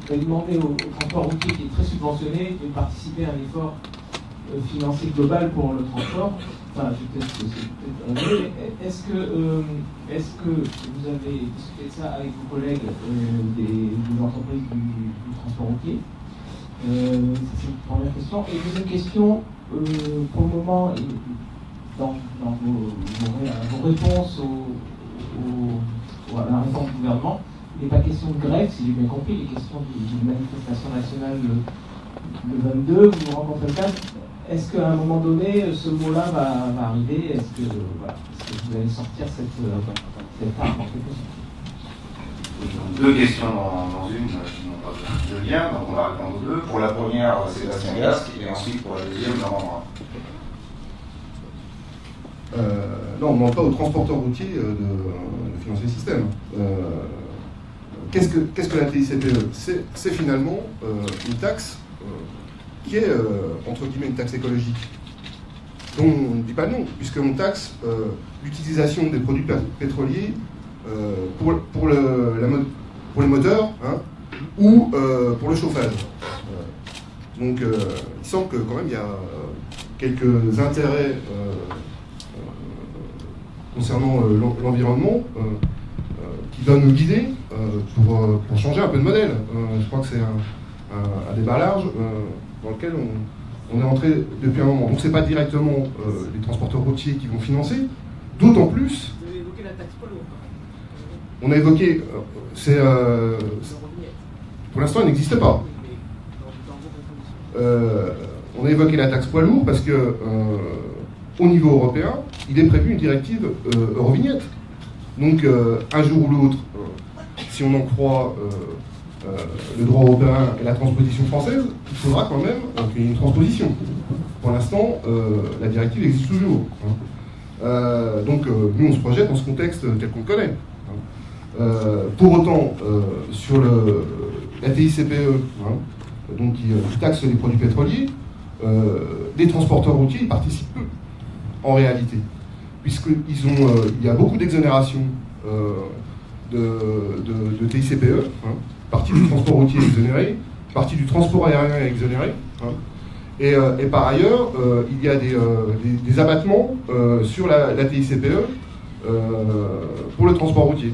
vous avez demandé au transport routier qui est très subventionné de participer à un effort financier global pour le transport. Enfin, est-ce que vous avez discuté de ça avec vos collègues des entreprises du transport routier? C'est une première question. Et deuxième question, pour le moment, dans vos réponses à la réforme du gouvernement, il n'est pas question de grève, si j'ai bien compris, il est question d'une manifestation nationale le 22, vous rencontrez le cas. Est-ce qu'à un moment donné, ce mot-là va arriver? Est-ce que vous allez sortir cette arme en quelque sorte? Deux questions dans une qui n'ont pas de lien, donc on va répondre aux deux. Pour la première, Sébastien Gasque, et ensuite pour la deuxième, Laurent Brun. Non, on ne demande pas aux transporteurs routiers de financer le système. Qu'est-ce que la TICPE? C'est finalement une taxe qui est, entre guillemets, une taxe écologique, dont on ne dit pas non, puisqu'on taxe l'utilisation des produits pétroliers pour les moteurs, hein, ou pour le chauffage. Donc il semble que quand même il y a quelques intérêts concernant l'environnement qui doivent nous guider pour changer un peu de modèle. Je crois que c'est un débat large dans lequel on est entré depuis un moment. Donc c'est pas directement les transporteurs routiers qui vont financer, d'autant plus... Vous avez évoqué la taxe poids lourd. On a évoqué... pour l'instant, elle n'existe pas. On a évoqué la taxe poids lourd parce que au niveau européen, il est prévu une directive Eurovignette. Donc un jour ou l'autre, si on en croit le droit européen et la transposition française, il faudra quand même qu'il y ait une transposition. Pour l'instant, la directive existe toujours. Donc nous, on se projette dans ce contexte tel qu'on le connaît. Pour autant, sur la TICPE, donc qui taxe les produits pétroliers, les transporteurs routiers ils participent peu, en réalité, puisqu'il y a beaucoup d'exonérations de TICPE, partie du transport routier exonéré, partie du transport aérien exonéré, et par ailleurs, il y a des abattements sur la TICPE pour le transport routier.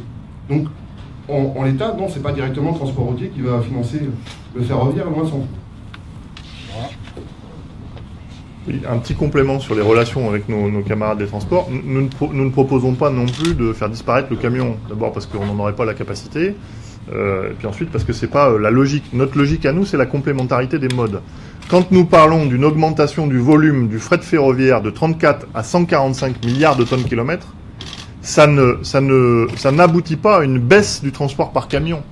Donc, en l'état, non, c'est pas directement le transport routier qui va financer le ferroviaire, loin s'en fout. Oui, un petit complément sur les relations avec nos camarades des transports. Nous ne proposons pas non plus de faire disparaître le camion. D'abord parce qu'on n'en aurait pas la capacité, et puis ensuite parce que c'est pas la logique. Notre logique à nous, c'est la complémentarité des modes. Quand nous parlons d'une augmentation du volume du fret ferroviaire de 34 à 145 milliards de tonnes-kilomètres, ça n'aboutit pas à une baisse du transport par camion.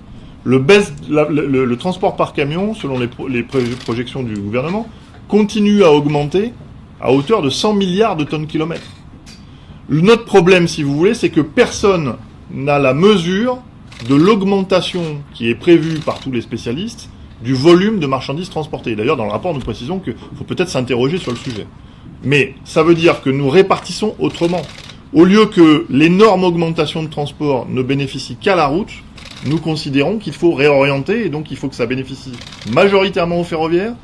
Le transport par camion, selon les projections du gouvernement, continue à augmenter à hauteur de 100 milliards de tonnes-kilomètres. Notre problème, si vous voulez, c'est que personne n'a la mesure de l'augmentation qui est prévue par tous les spécialistes du volume de marchandises transportées. D'ailleurs, dans le rapport, nous précisons qu'il faut peut-être s'interroger sur le sujet. Mais ça veut dire que nous répartissons autrement. Au lieu que l'énorme augmentation de transport ne bénéficie qu'à la route, nous considérons qu'il faut réorienter et donc il faut que ça bénéficie majoritairement aux ferroviaires,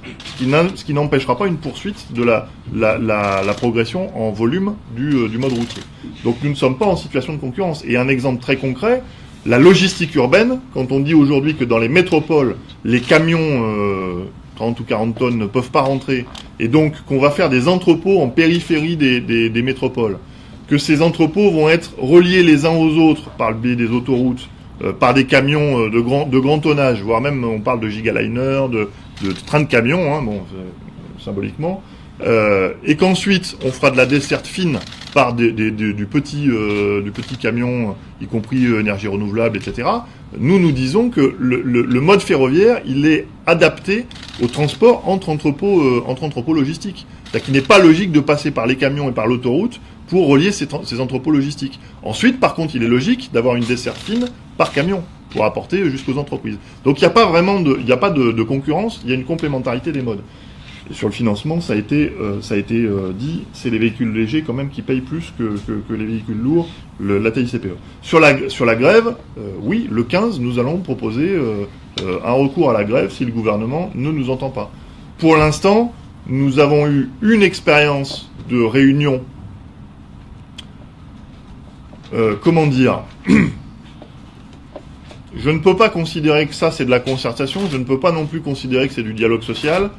ce qui n'empêchera pas une poursuite de la progression en volume du mode routier. Donc nous ne sommes pas en situation de concurrence. Et un exemple très concret, la logistique urbaine, quand on dit aujourd'hui que dans les métropoles, les camions 30 ou 40 tonnes ne peuvent pas rentrer, et donc qu'on va faire des entrepôts en périphérie des métropoles, que ces entrepôts vont être reliés les uns aux autres par le biais des autoroutes, par des camions de grand tonnage, voire même on parle de gigaliner, de trains de camions, hein, bon, symboliquement, et qu'ensuite on fera de la desserte fine par du petit camion, y compris énergie renouvelable, etc. Nous disons que le mode ferroviaire, il est adapté au transport entre entrepôts logistiques. C'est-à-dire qu'il n'est pas logique de passer par les camions et par l'autoroute pour relier ces entrepôts logistiques. Ensuite, par contre, il est logique d'avoir une desserte fine par camion pour apporter jusqu'aux entreprises. Donc il n'y a pas vraiment de concurrence, il y a une complémentarité des modes. Et sur le financement, ça a été dit, c'est les véhicules légers quand même qui payent plus que les véhicules lourds, la TICPE. Sur la grève, oui, le 15, nous allons proposer un recours à la grève si le gouvernement ne nous entend pas. Pour l'instant, nous avons eu une expérience de réunion, comment dire, je ne peux pas considérer que ça c'est de la concertation, je ne peux pas non plus considérer que c'est du dialogue social.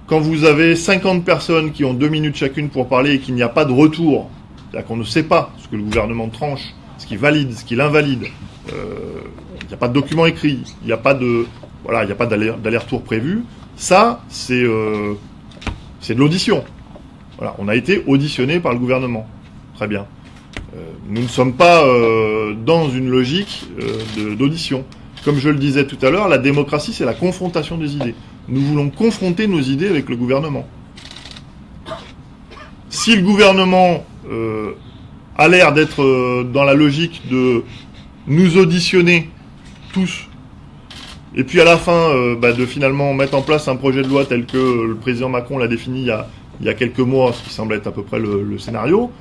Quand vous avez 50 personnes qui ont 2 minutes chacune pour parler et qu'il n'y a pas de retour, c'est-à-dire qu'on ne sait pas ce que le gouvernement tranche, ce qu'il valide, ce qu'il invalide, il n'y a pas de document écrit, il n'y a pas d'aller-retour prévu, ça c'est de l'audition. Voilà, on a été auditionné par le gouvernement. Très bien. Nous ne sommes pas dans une logique d'audition. Comme je le disais tout à l'heure, la démocratie, c'est la confrontation des idées. Nous voulons confronter nos idées avec le gouvernement. Si le gouvernement a l'air d'être dans la logique de nous auditionner tous, et puis à la fin de finalement mettre en place un projet de loi tel que le président Macron l'a défini il y a quelques mois, ce qui semble être à peu près le scénario,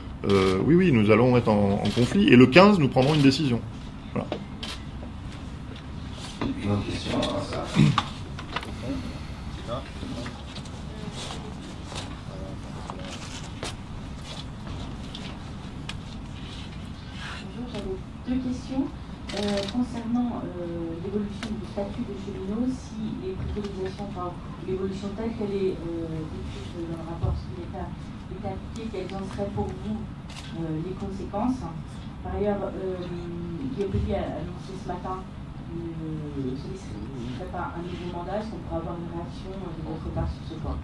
oui, nous allons être en conflit. Et le 15, nous prendrons une décision. Voilà. Une autre question à ça. Bonjour, j'avais 2 questions. Concernant l'évolution du statut des cheminots, si les préconisations, l'évolution telle qu'elle est décrite dans le rapport sur l'État est appliquée, quelles en seraient pour vous les conséquences? Par ailleurs, Guillaume a annoncé ce matin qu'il ne serait pas un nouveau mandat. Est-ce qu'on pourrait avoir une réaction de votre part sur ce point?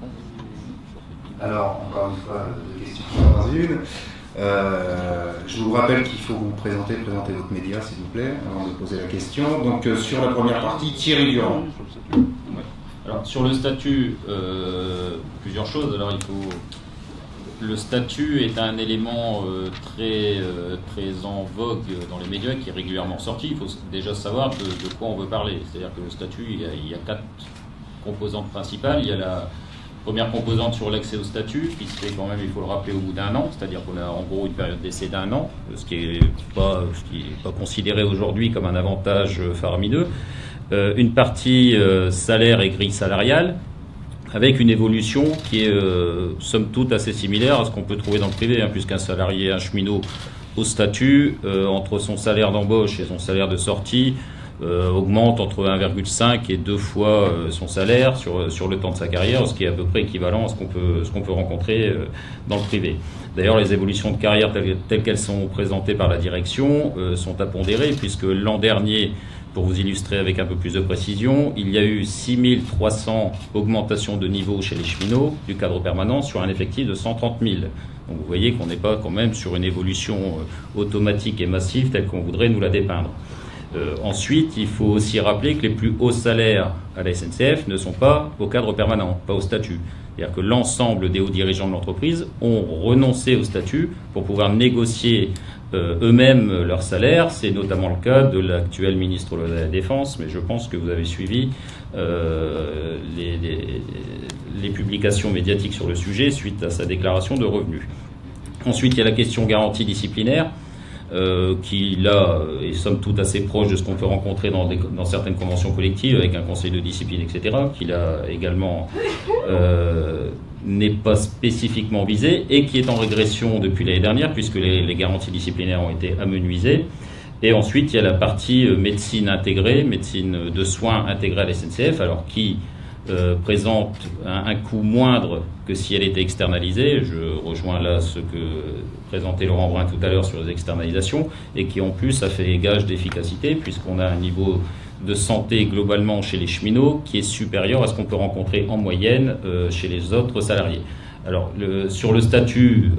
Alors, encore une fois, 2 questions dans une. Je vous rappelle qu'il faut vous présenter votre média, s'il vous plaît, avant de poser la question. Donc, sur la première partie, Thierry Durand. Alors, sur le statut, plusieurs choses. Alors, le statut est un élément très en vogue dans les médias qui est régulièrement sorti. Il faut déjà savoir de quoi on veut parler. C'est-à-dire que le statut, il y a 4 composantes principales. Il y a la première composante sur l'accès au statut, qui se fait quand même, il faut le rappeler, au bout d'1 an, c'est-à-dire qu'on a en gros une période d'essai d'1 an, ce qui n'est pas considéré aujourd'hui comme un avantage faramineux. Une partie salaire et grille salariale, avec une évolution qui est somme toute assez similaire à ce qu'on peut trouver dans le privé, hein, puisqu'un salarié, un cheminot au statut, entre son salaire d'embauche et son salaire de sortie, augmente entre 1,5 et 2 fois son salaire sur le temps de sa carrière, ce qui est à peu près équivalent à ce qu'on peut rencontrer dans le privé. D'ailleurs, les évolutions de carrière telles qu'elles sont présentées par la direction sont à pondérer, puisque l'an dernier, pour vous illustrer avec un peu plus de précision, il y a eu 6300 augmentations de niveau chez les cheminots du cadre permanent sur un effectif de 130 000. Donc vous voyez qu'on n'est pas quand même sur une évolution automatique et massive telle qu'on voudrait nous la dépeindre. Ensuite, il faut aussi rappeler que les plus hauts salaires à la SNCF ne sont pas au cadre permanent, pas au statut. C'est-à-dire que l'ensemble des hauts dirigeants de l'entreprise ont renoncé au statut pour pouvoir négocier eux-mêmes leur salaire. C'est notamment le cas de l'actuel ministre de la Défense, mais je pense que vous avez suivi les publications médiatiques sur le sujet suite à sa déclaration de revenus. Ensuite, il y a la question garantie disciplinaire. qui là est somme toute assez proche de ce qu'on peut rencontrer dans certaines conventions collectives avec un conseil de discipline, etc., qui là également n'est pas spécifiquement visé et qui est en régression depuis l'année dernière puisque les garanties disciplinaires ont été amenuisées. Et ensuite, il y a la partie médecine intégrée, médecine de soins intégrée à la SNCF, alors qui présente un coût moindre que si elle était externalisée. Je rejoins là ce que présentait Laurent Brun tout à l'heure sur les externalisations, et qui en plus a fait gage d'efficacité, puisqu'on a un niveau de santé globalement chez les cheminots qui est supérieur à ce qu'on peut rencontrer en moyenne chez les autres salariés. Alors, sur le statut,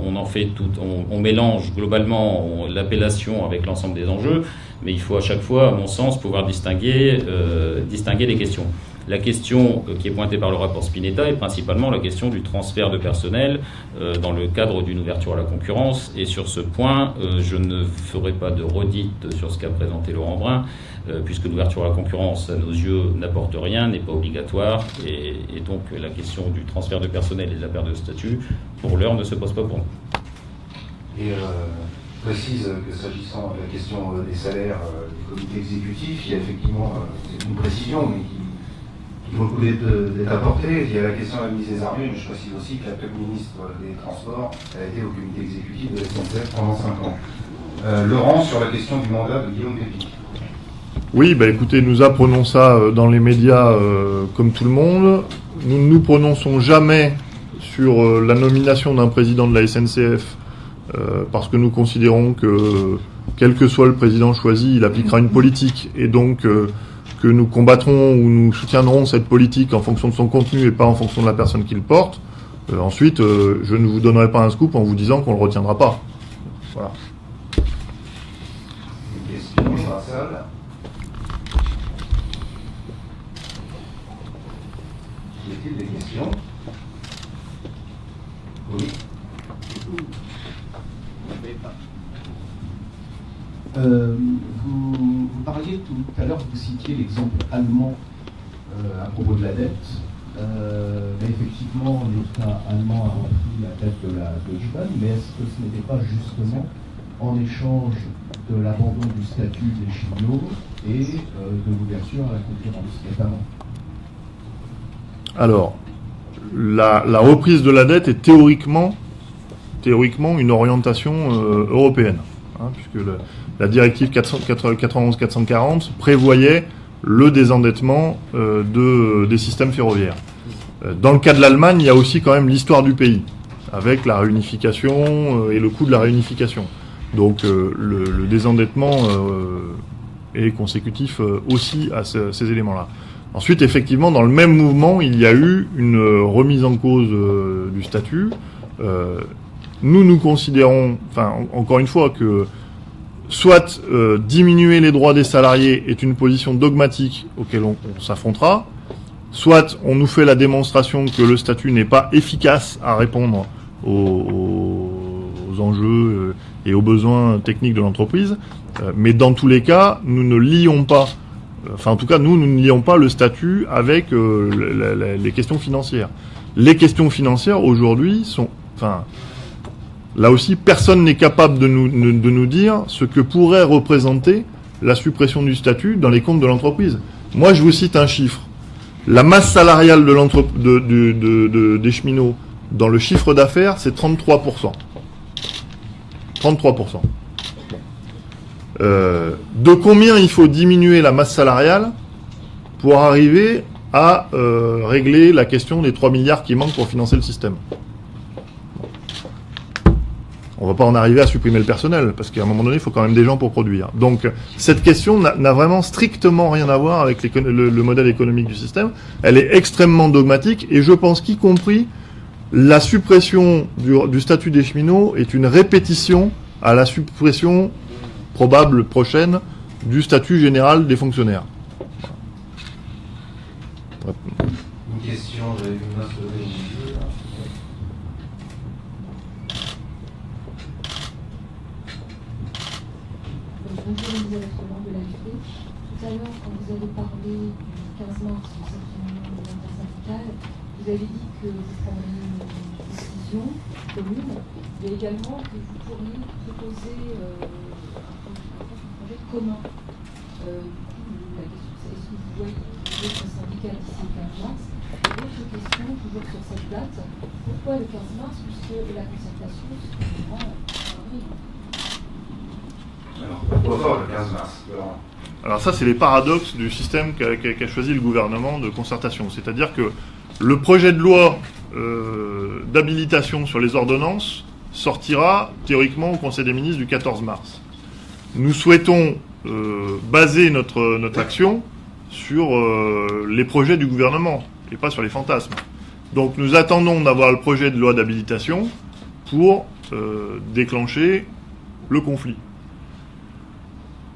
on mélange globalement l'appellation avec l'ensemble des enjeux, mais il faut à chaque fois, à mon sens, pouvoir distinguer les questions. La question qui est pointée par le rapport Spinetta est principalement la question du transfert de personnel dans le cadre d'une ouverture à la concurrence. Et sur ce point, je ne ferai pas de redite sur ce qu'a présenté Laurent Brun, puisque l'ouverture à la concurrence, à nos yeux, n'apporte rien, n'est pas obligatoire. Et donc la question du transfert de personnel et de la perte de statut, pour l'heure, ne se pose pas pour nous. Et je précise que s'agissant de la question des salaires des comités exécutifs, il y a effectivement, c'est une précision, mais qui vaut le coup d'être apportée. Il y a la question de la ministre des Armées, mais je précise aussi que l'actuel ministre des Transports a été au comité exécutif de la SNCF pendant 5 ans. Laurent, sur la question du mandat de Guillaume Pépic. Oui, écoutez, nous apprenons ça dans les médias comme tout le monde. Nous ne nous prononçons jamais sur la nomination d'un président de la SNCF parce que nous considérons que, quel que soit le président choisi, il appliquera une politique, et donc que nous combattrons ou nous soutiendrons cette politique en fonction de son contenu et pas en fonction de la personne qui le porte. Ensuite, je ne vous donnerai pas un scoop en vous disant qu'on ne le retiendra pas. Voilà. Une question dans la salle. Y a-t-il des questions? Oui. Vous parliez tout à l'heure, vous citiez l'exemple allemand à propos de la dette. Mais effectivement, l'État allemand a repris la dette de la Deutsche Bahn, mais est-ce que ce n'était pas justement en échange de l'abandon du statut des cheminots et de l'ouverture à la concurrence, notamment? Alors, la reprise de la dette est théoriquement une orientation européenne, puisque la directive 91-440 prévoyait le désendettement des systèmes ferroviaires. Dans le cas de l'Allemagne, il y a aussi quand même l'histoire du pays, avec la réunification et le coût de la réunification. Donc le désendettement est consécutif aussi à ces éléments-là. Ensuite, effectivement, dans le même mouvement, il y a eu une remise en cause du statut. Nous considérons, encore une fois, que soit diminuer les droits des salariés est une position dogmatique auquel on s'affrontera, soit on nous fait la démonstration que le statut n'est pas efficace à répondre aux enjeux et aux besoins techniques de l'entreprise. Mais dans tous les cas, nous ne lions pas, nous ne lions pas le statut avec les questions financières. Les questions financières aujourd'hui sont, là aussi, personne n'est capable de nous dire ce que pourrait représenter la suppression du statut dans les comptes de l'entreprise. Moi, je vous cite un chiffre. La masse salariale des cheminots dans le chiffre d'affaires, c'est 33%. 33%. De combien il faut diminuer la masse salariale pour arriver à régler la question des 3 milliards qui manquent pour financer le système? On ne va pas en arriver à supprimer le personnel, parce qu'à un moment donné, il faut quand même des gens pour produire. Donc, cette question n'a vraiment strictement rien à voir avec le modèle économique du système. Elle est extrêmement dogmatique, et je pense qu'y compris, la suppression du statut des cheminots est une répétition à la suppression probable prochaine du statut général des fonctionnaires. Une question, j'avais vu une main se lever. Bonjour, Elisabeth Roland de l'AFP. Tout à l'heure, quand vous avez parlé du 15 mars de cette réunion de l'intersyndicale, vous avez dit que vous prendriez une décision vision commune, mais également que vous pourriez proposer un projet commun. La question c'est est-ce que vous voyez votre syndicat d'ici le 15 mars? Et autre question, toujours sur cette date, pourquoi le 15 mars, puisque la concertation se déroulera en avril? Alors, pourquoi le 15 mars? Alors ça, c'est les paradoxes du système qu'a choisi le gouvernement de concertation. C'est-à-dire que le projet de loi d'habilitation sur les ordonnances sortira théoriquement au Conseil des ministres du 14 mars. Nous souhaitons baser notre action sur les projets du gouvernement et pas sur les fantasmes. Donc nous attendons d'avoir le projet de loi d'habilitation pour déclencher le conflit.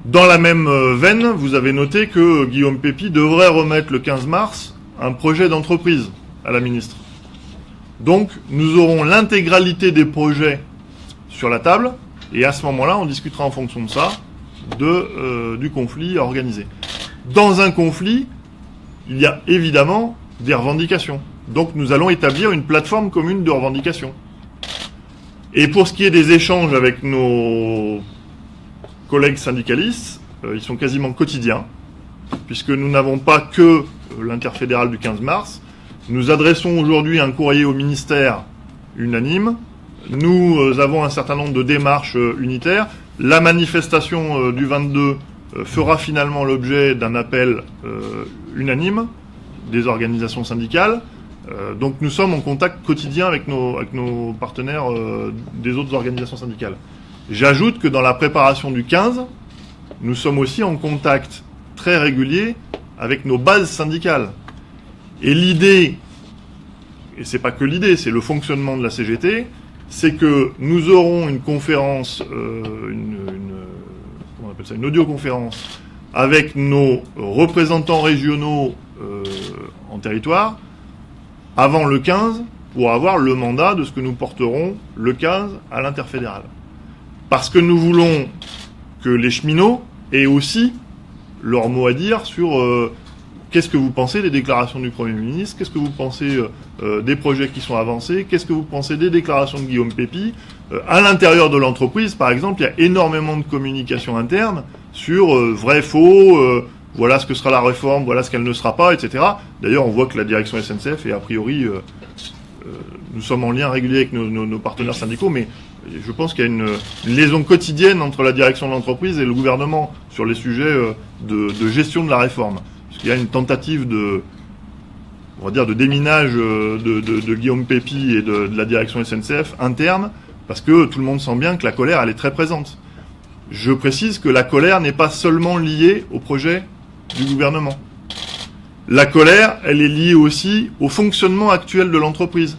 Dans la même veine, vous avez noté que Guillaume Pepy devrait remettre le 15 mars un projet d'entreprise à la ministre. Donc, nous aurons l'intégralité des projets sur la table, et à ce moment-là, on discutera en fonction de ça du conflit organisé. Dans un conflit, il y a évidemment des revendications. Donc, nous allons établir une plateforme commune de revendications. Et pour ce qui est des échanges avec nos collègues syndicalistes, ils sont quasiment quotidiens, puisque nous n'avons pas que l'interfédéral du 15 mars. Nous adressons aujourd'hui un courrier au ministère unanime. Nous avons un certain nombre de démarches unitaires. La manifestation du 22 fera finalement l'objet d'un appel unanime des organisations syndicales. Donc nous sommes en contact quotidien avec nos partenaires des autres organisations syndicales. J'ajoute que dans la préparation du 15, nous sommes aussi en contact très régulier avec nos bases syndicales. Et l'idée, et c'est pas que l'idée, c'est le fonctionnement de la CGT, c'est que nous aurons une conférence, comment on appelle ça, une audioconférence avec nos représentants régionaux en territoire avant le 15 pour avoir le mandat de ce que nous porterons le 15 à l'interfédéral. Parce que nous voulons que les cheminots aient aussi leur mot à dire sur qu'est-ce que vous pensez des déclarations du Premier ministre, qu'est-ce que vous pensez des projets qui sont avancés, qu'est-ce que vous pensez des déclarations de Guillaume Pepy. À l'intérieur de l'entreprise, par exemple, il y a énormément de communication interne sur vrai, faux, voilà ce que sera la réforme, voilà ce qu'elle ne sera pas, etc. D'ailleurs, on voit que la direction SNCF est a priori... nous sommes en lien régulier avec nos partenaires syndicaux, mais je pense qu'il y a une liaison quotidienne entre la direction de l'entreprise et le gouvernement sur les sujets de gestion de la réforme. Parce qu'il y a une tentative de déminage de Guillaume Pepy et de la direction SNCF interne, parce que tout le monde sent bien que la colère, elle est très présente. Je précise que la colère n'est pas seulement liée au projet du gouvernement. La colère, elle est liée aussi au fonctionnement actuel de l'entreprise.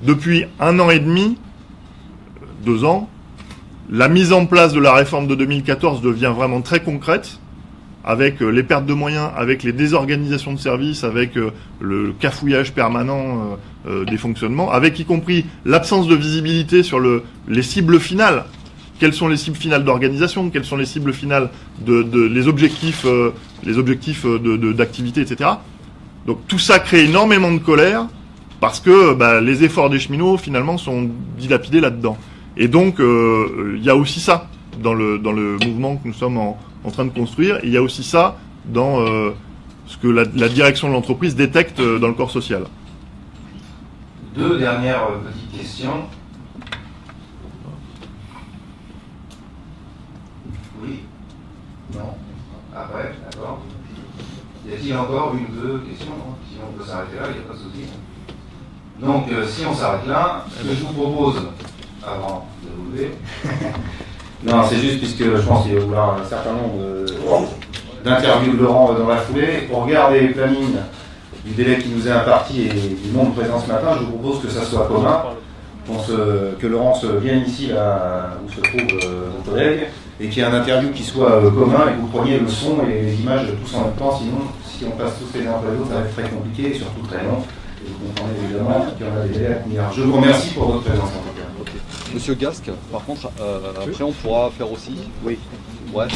Depuis 1 an et demi, 2 ans, la mise en place de la réforme de 2014 devient vraiment très concrète, avec les pertes de moyens, avec les désorganisations de services, avec le cafouillage permanent des fonctionnements, avec y compris l'absence de visibilité sur les cibles finales. Quelles sont les cibles finales d'organisation, quelles sont les cibles finales les objectifs d'activité, etc. Donc tout ça crée énormément de colère, parce que les efforts des cheminots, finalement, sont dilapidés là-dedans. Et donc, il y a aussi ça dans le mouvement que nous sommes en train de construire. Et il y a aussi ça dans ce que la direction de l'entreprise détecte dans le corps social. 2 dernières petites questions. Oui? Non? Après, d'accord. Y a-t-il encore 1 ou 2 questions? Sinon on peut s'arrêter là, il n'y a pas de souci. Donc, si on s'arrête là, ce que je vous propose, avant de vous lever, non, c'est juste puisque je pense qu'il y a un certain nombre d'interviews de Laurent dans la foulée. Au regard des plannings, du délai qui nous est imparti et du nombre présent ce matin, je vous propose que ça soit commun, que Laurent vienne ici, là où se trouvent nos collègues, et qu'il y ait un interview qui soit commun et que vous preniez le son et les images tous en même temps, sinon, si on passe tous les uns après les autres, ça va être très compliqué et surtout très long. Et vous comprenez évidemment qu'il y en a des délais à tenir. Je vous remercie pour votre présence en tout cas. Monsieur Gasque, par contre, après on pourra faire aussi. Oui. Ouais.